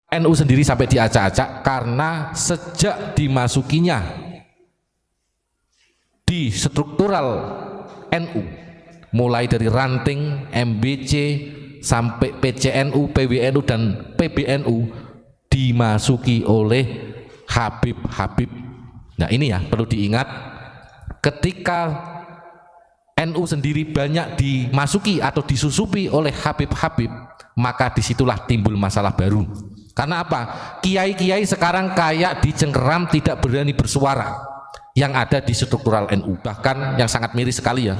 NU sendiri sampai diacak-acak karena sejak dimasukinya di struktural NU, mulai dari ranting, MBC, sampai PCNU, PWNU, dan PBNU dimasuki oleh Habib-Habib. Nah ini ya perlu diingat, ketika NU sendiri banyak dimasuki atau disusupi oleh Habib-Habib, maka disitulah timbul masalah baru. Karena apa? Kiai-kiai sekarang kayak dicengkeram, tidak berani bersuara yang ada di struktural NU. Bahkan yang sangat miris sekali ya,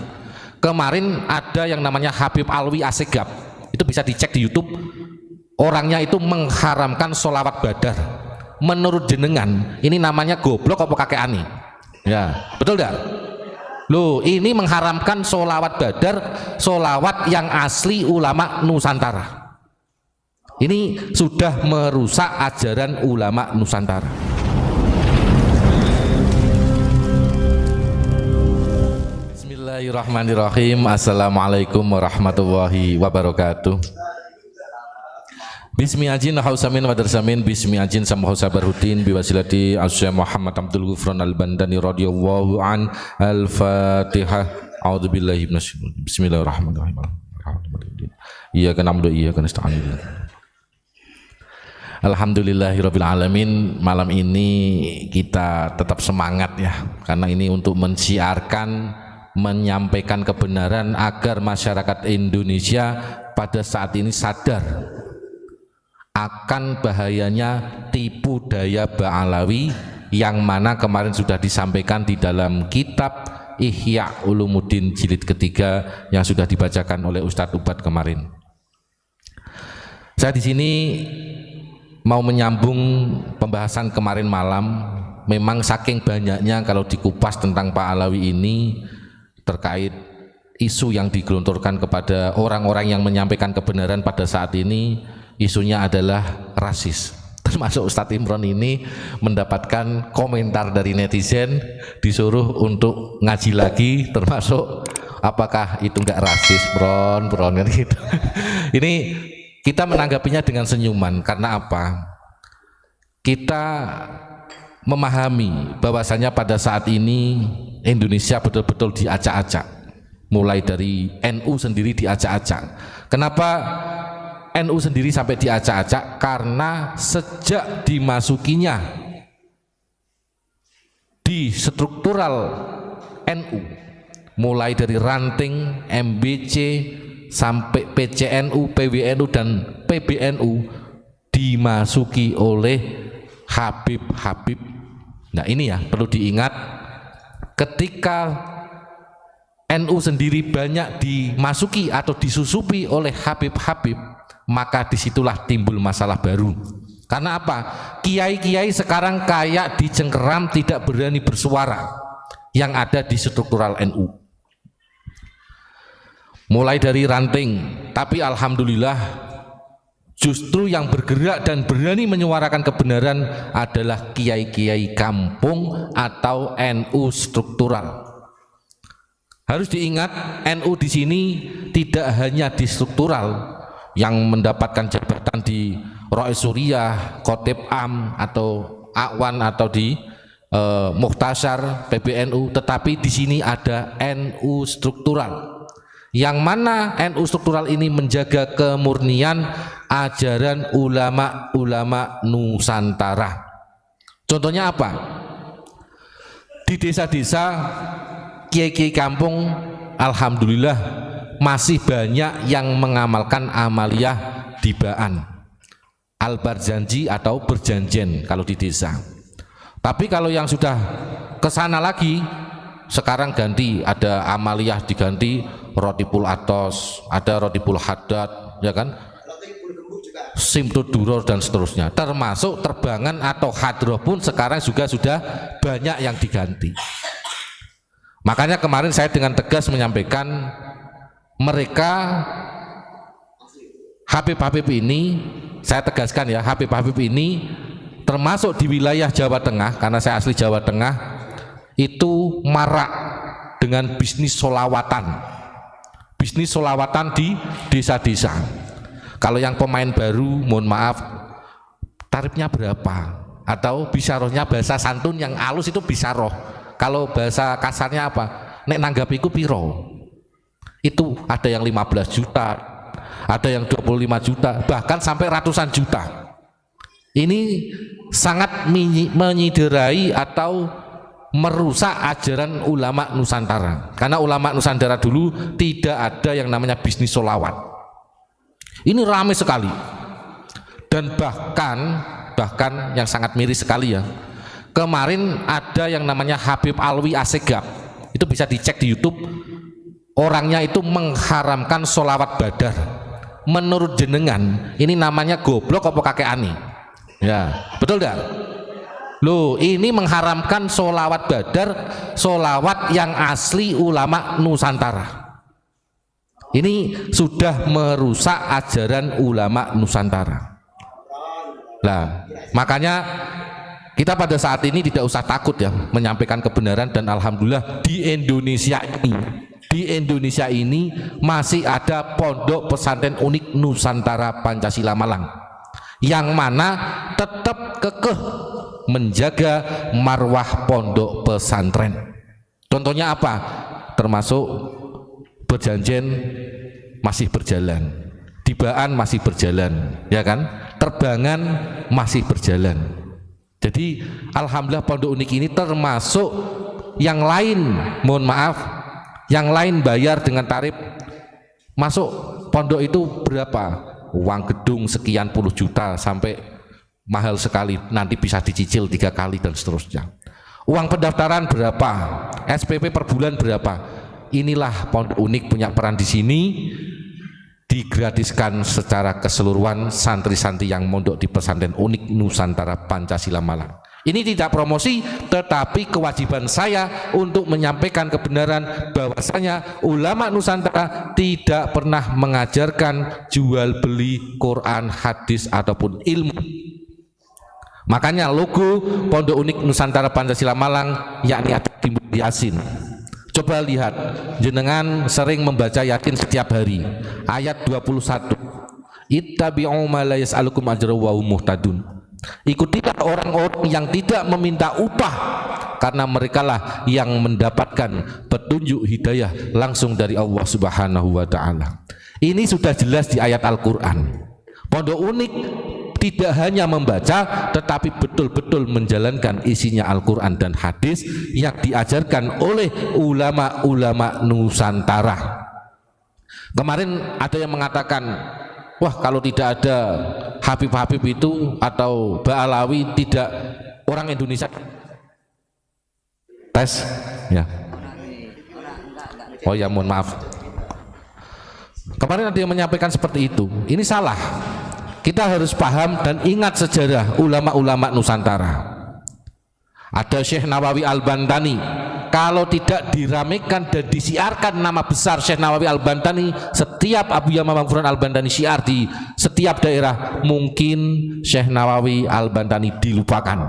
kemarin ada yang namanya Habib Alwi Assegaf, itu bisa dicek di YouTube. Orangnya itu mengharamkan sholawat badar. Menurut jenengan ini namanya goblok apa kakek ani? Ya betul dah. Loh, ini mengharamkan sholawat badar, sholawat yang asli ulama Nusantara. Ini sudah merusak ajaran ulama Nusantara. Bismillahirrahmanirrahim. Assalamualaikum warahmatullahi wabarakatuh. Bismi ajin hausamin wadarsamin bismi ajin sama hausabarhutin biwasilati Asy Muhammad Abdul Ghufran Al-Bandani radhiyallahu an. Al-Fatihah. A'udzubillahi minasyaitonir. Bismillahirrahmanirrahim. Iyyaka na'budu wa iyyaka nasta'in. Alhamdulillahirabbil alamin. Malam ini kita tetap semangat ya, karena ini untuk mensiarkan, menyampaikan kebenaran agar masyarakat Indonesia pada saat ini sadar akan bahayanya tipu daya Ba'alawi yang mana kemarin sudah disampaikan di dalam kitab Ihya Ulumuddin jilid ketiga yang sudah dibacakan oleh Ustadz Ubad kemarin. Saya di sini mau menyambung pembahasan kemarin malam. Memang saking banyaknya kalau dikupas tentang Pak Alawi ini terkait isu yang digelontorkan kepada orang-orang yang menyampaikan kebenaran pada saat ini, isunya adalah rasis. Termasuk Ustadz Imron ini mendapatkan komentar dari netizen, disuruh untuk ngaji lagi, termasuk apakah itu enggak rasis, bron gitu. Ini kita menanggapinya dengan senyuman. Karena apa? Kita memahami bahwasanya pada saat ini Indonesia betul-betul diacak-acak, mulai dari NU sendiri diacak-acak. Kenapa NU sendiri sampai diacak-acak? Karena sejak dimasukinya di struktural NU, mulai dari ranting, MBC, sampai PCNU, PWNU, dan PBNU dimasuki oleh Habib-Habib. Nah ini ya perlu diingat, ketika NU sendiri banyak dimasuki atau disusupi oleh Habib-Habib, maka disitulah timbul masalah baru. Karena apa? Kiai-kiai sekarang kayak dicengkeram, tidak berani bersuara yang ada di struktural NU. Mulai dari ranting, tapi alhamdulillah justru yang bergerak dan berani menyuarakan kebenaran adalah kiai-kiai kampung atau NU struktural. Harus diingat, NU di sini tidak hanya di struktural yang mendapatkan jabatan di Rois Suriah, Khotib Am atau Akwan atau di Mukhtasar PBNU, tetapi di sini ada NU struktural. Yang mana NU struktural ini menjaga kemurnian ajaran ulama-ulama Nusantara. Contohnya apa? Di desa-desa, kiai-kiai kampung, alhamdulillah masih banyak yang mengamalkan amaliyah dibaan, al-barzanji atau berjanjian kalau di desa. Tapi kalau yang sudah ke sana lagi, sekarang ganti, ada amaliyah diganti Rotipul Atos, ada Rotipul Haddad, ya kan, Simtud Duror dan seterusnya. Termasuk terbangan atau hadroh pun sekarang juga sudah banyak yang diganti. Makanya kemarin saya dengan tegas menyampaikan, mereka Habib-Habib ini, saya tegaskan ya, Habib-Habib ini termasuk di wilayah Jawa Tengah, karena saya asli Jawa Tengah, itu marak dengan bisnis solawatan. Bisnis solawatan di desa-desa. Kalau yang pemain baru, mohon maaf, tarifnya berapa? Atau bisarohnya bahasa santun yang halus itu bisaroh. Kalau bahasa kasarnya apa? Nek nanggapiku piro? Itu ada yang 15 juta, ada yang 25 juta, bahkan sampai ratusan juta. Ini sangat menyiderai atau merusak ajaran ulama Nusantara. Karena ulama Nusantara dulu tidak ada yang namanya bisnis sholawat. Ini ramai sekali. Dan bahkan yang sangat miris sekali ya, kemarin ada yang namanya Habib Alwi Assegaf, itu bisa dicek di YouTube. Orangnya itu mengharamkan sholawat badar. Menurut jenengan ini namanya goblok apa kakek ani? Ya betul tidak? Loh, ini mengharamkan sholawat badar, sholawat yang asli ulama Nusantara. Ini sudah merusak ajaran ulama Nusantara. Nah, makanya kita pada saat ini tidak usah takut ya menyampaikan kebenaran, dan alhamdulillah di Indonesia ini masih ada Pondok Pesantren Unik Nusantara Pancasila Malang yang mana tetap kekeh menjaga marwah pondok pesantren. Contohnya apa? Termasuk perjanjian masih berjalan, tibaan masih berjalan, ya kan? Terbangan masih berjalan. Jadi alhamdulillah Pondok Unik ini termasuk yang lain, mohon maaf, yang lain bayar dengan tarif masuk pondok itu berapa? Uang gedung sekian puluh juta sampai mahal sekali, nanti bisa dicicil 3 kali dan seterusnya. Uang pendaftaran berapa? SPP per bulan berapa? Inilah Pondok Unik punya peran di sini. Digratiskan secara keseluruhan santri-santri yang mondok di Pesantren Unik Nusantara Pancasila Malang. Ini tidak promosi, tetapi kewajiban saya untuk menyampaikan kebenaran bahwasanya ulama Nusantara tidak pernah mengajarkan jual beli Quran, hadis ataupun ilmu. Makanya logo Pondok Unik Nusantara Pancasila Malang yakni ada timbul Yasin. Coba lihat, jenengan sering membaca Yasin setiap hari. Ayat 21. Ittabi'u ma la yas'alukum ajra wa hum muhtadun. Ikutilah orang-orang yang tidak meminta upah, karena merekalah yang mendapatkan petunjuk hidayah langsung dari Allah Subhanahu wa taala. Ini sudah jelas di ayat Al-Qur'an. Pondok Unik tidak hanya membaca, tetapi betul-betul menjalankan isinya Al-Quran dan hadis yang diajarkan oleh ulama-ulama Nusantara. Kemarin ada yang mengatakan, wah kalau tidak ada Habib-Habib itu atau Ba'alawi, tidak orang Indonesia tes ya. Oh ya, mohon maaf. Kemarin ada yang menyampaikan seperti itu. Ini salah. Kita harus paham dan ingat sejarah ulama-ulama Nusantara. Ada Syekh Nawawi Al-Bantani. Kalau tidak diramekan dan disiarkan nama besar Syekh Nawawi Al-Bantani, setiap Abu Yama Maghfuran Al-Bantani syiar di setiap daerah, mungkin Syekh Nawawi Al-Bantani dilupakan.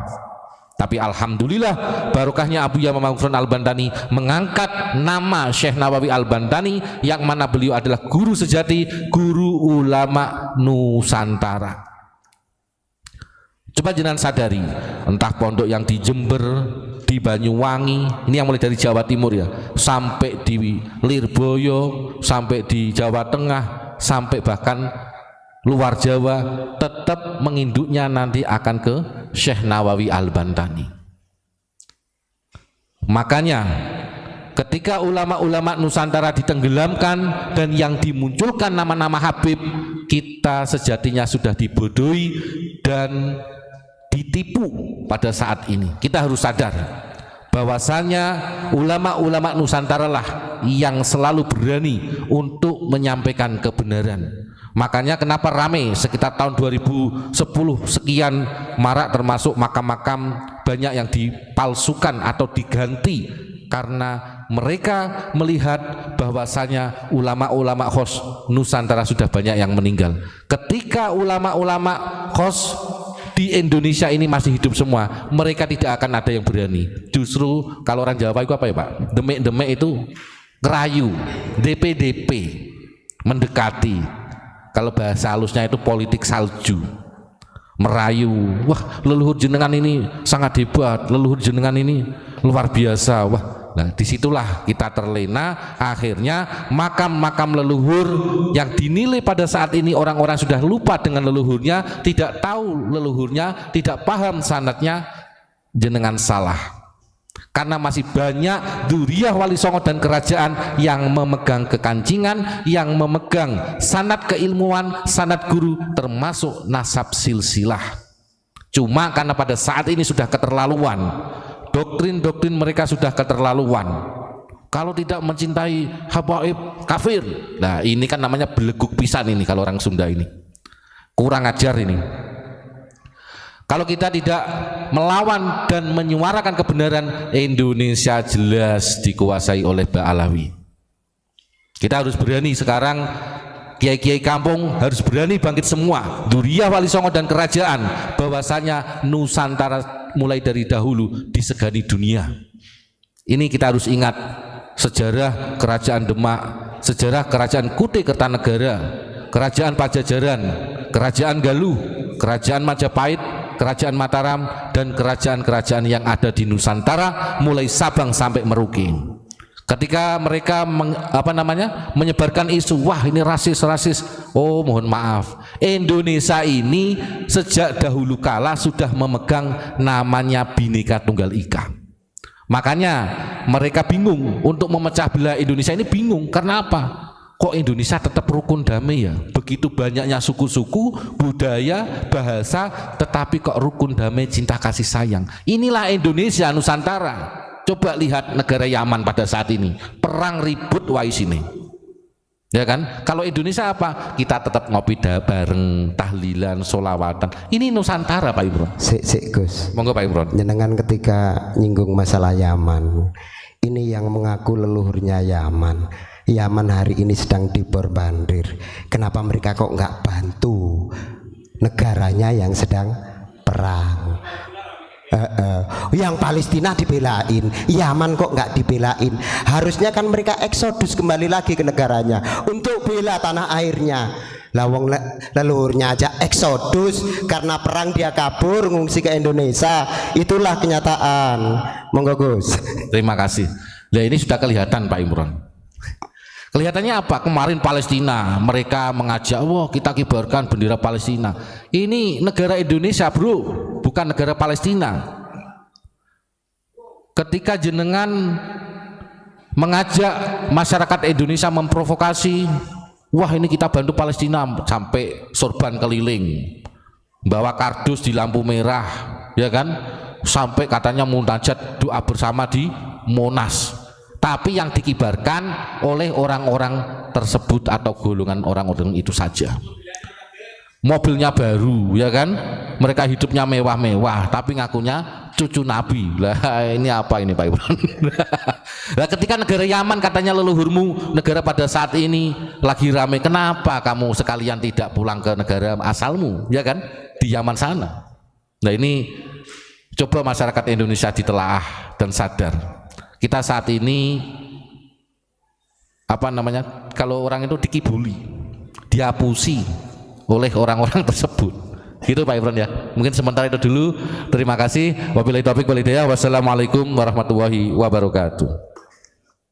Tapi alhamdulillah barokahnya Abu Yama Maghfuran Al-Bantani mengangkat nama Syekh Nawawi Al-Bantani, yang mana beliau adalah guru sejati, guru ulama Nusantara. Coba jenengan sadari, entah pondok yang di Jember, di Banyuwangi, ini yang mulai dari Jawa Timur ya, sampai di Lirboyo, sampai di Jawa Tengah, sampai bahkan luar Jawa, tetap menginduknya nanti akan ke Syekh Nawawi Al-Bantani. Makanya ketika ulama-ulama Nusantara ditenggelamkan dan yang dimunculkan nama-nama Habib, kita sejatinya sudah dibodohi dan ditipu pada saat ini. Kita harus sadar bahwasanya ulama-ulama Nusantara lah yang selalu berani untuk menyampaikan kebenaran. Makanya kenapa ramai sekitar tahun 2010 sekian marak, termasuk makam-makam banyak yang dipalsukan atau diganti, karena mereka melihat bahwasanya ulama-ulama khos Nusantara sudah banyak yang meninggal. Ketika ulama-ulama khos di Indonesia ini masih hidup semua, mereka tidak akan ada yang berani. Justru kalau orang Jawa itu apa ya Pak? Demek-demek itu ngerayu, DP-DP, mendekati. Kalau bahasa halusnya itu politik salju. merayu, wah leluhur jenengan ini sangat hebat, leluhur jenengan ini luar biasa, wah. Nah disitulah kita terlena, akhirnya makam-makam leluhur yang dinilai pada saat ini orang-orang sudah lupa dengan leluhurnya, tidak tahu leluhurnya, tidak paham sanadnya, jenengan salah. Karena masih banyak dzurriyyah Wali Songo dan kerajaan yang memegang kekancingan, yang memegang sanad keilmuan, sanad guru, termasuk nasab silsilah. Cuma karena pada saat ini sudah keterlaluan, doktrin-doktrin mereka sudah keterlaluan. Kalau tidak mencintai habaib kafir. Nah ini kan namanya beleguk pisan ini kalau orang Sunda ini, kurang ajar ini. Kalau kita tidak melawan dan menyuarakan kebenaran, Indonesia jelas dikuasai oleh Ba'alawi. Kita harus berani sekarang, kiai-kiai kampung harus berani bangkit semua, dzurriyyah Wali Songo dan kerajaan, bahwasanya Nusantara mulai dari dahulu disegani dunia. Ini kita harus ingat sejarah kerajaan Demak, sejarah kerajaan Kutai Kertanegara, kerajaan Pajajaran, kerajaan Galuh, kerajaan Majapahit, kerajaan Mataram, dan kerajaan-kerajaan yang ada di Nusantara mulai Sabang sampai Merauke. Ketika mereka menyebarkan isu, wah ini rasis, oh mohon maaf, Indonesia ini sejak dahulu kala sudah memegang namanya Bhinneka Tunggal Ika. Makanya mereka bingung untuk memecah belah Indonesia ini, bingung karena apa? Kok Indonesia tetap rukun damai ya? Begitu banyaknya suku-suku, budaya, bahasa, tetapi kok rukun damai, cinta kasih sayang. Inilah Indonesia Nusantara. Coba lihat negara Yaman pada saat ini, perang ribut wais ini. Ya kan? Kalau Indonesia apa? Kita tetap ngopi bareng, tahlilan, sholawatan. Ini Nusantara Pak Imron. Sik Gus. Monggo Pak Imron. Jenengan ketika nyinggung masalah Yaman, ini yang mengaku leluhurnya Yaman. Yaman hari ini sedang diborbandir. Kenapa mereka kok nggak bantu negaranya yang sedang perang? Yang Palestina dibelain, Yaman kok nggak dibelain? Harusnya kan mereka eksodus kembali lagi ke negaranya untuk bela tanah airnya. Lawang leluhurnya aja eksodus karena perang, dia kabur ngungsi ke Indonesia. Itulah kenyataan. Monggo Gus. Terima kasih. Nah ini sudah kelihatan Pak Imron. Kelihatannya apa? Kemarin Palestina mereka mengajak, wah kita kibarkan bendera Palestina. Ini negara Indonesia bro, bukan negara Palestina. Ketika jenengan mengajak masyarakat Indonesia memprovokasi, wah ini kita bantu Palestina, sampai sorban keliling, bawa kardus di lampu merah, ya kan? Sampai katanya munajat doa bersama di Monas. Tapi yang dikibarkan oleh orang-orang tersebut atau golongan orang-orang itu saja. Mobilnya baru, ya kan? Mereka hidupnya mewah-mewah, tapi ngakunya cucu Nabi. Lah ini apa ini Pak Imron? Nah, ketika negara Yaman katanya leluhurmu, negara pada saat ini lagi ramai, kenapa kamu sekalian tidak pulang ke negara asalmu, ya kan? Di Yaman sana. Nah ini coba masyarakat Indonesia ditelaah dan sadar. Kita saat ini kalau orang itu dikibuli, diapusi oleh orang-orang tersebut. Gitu Pak Imron ya. Mungkin sementara itu dulu. Terima kasih. Wabillahi taufiq wal hidayah. Wassalamualaikum warahmatullahi wabarakatuh.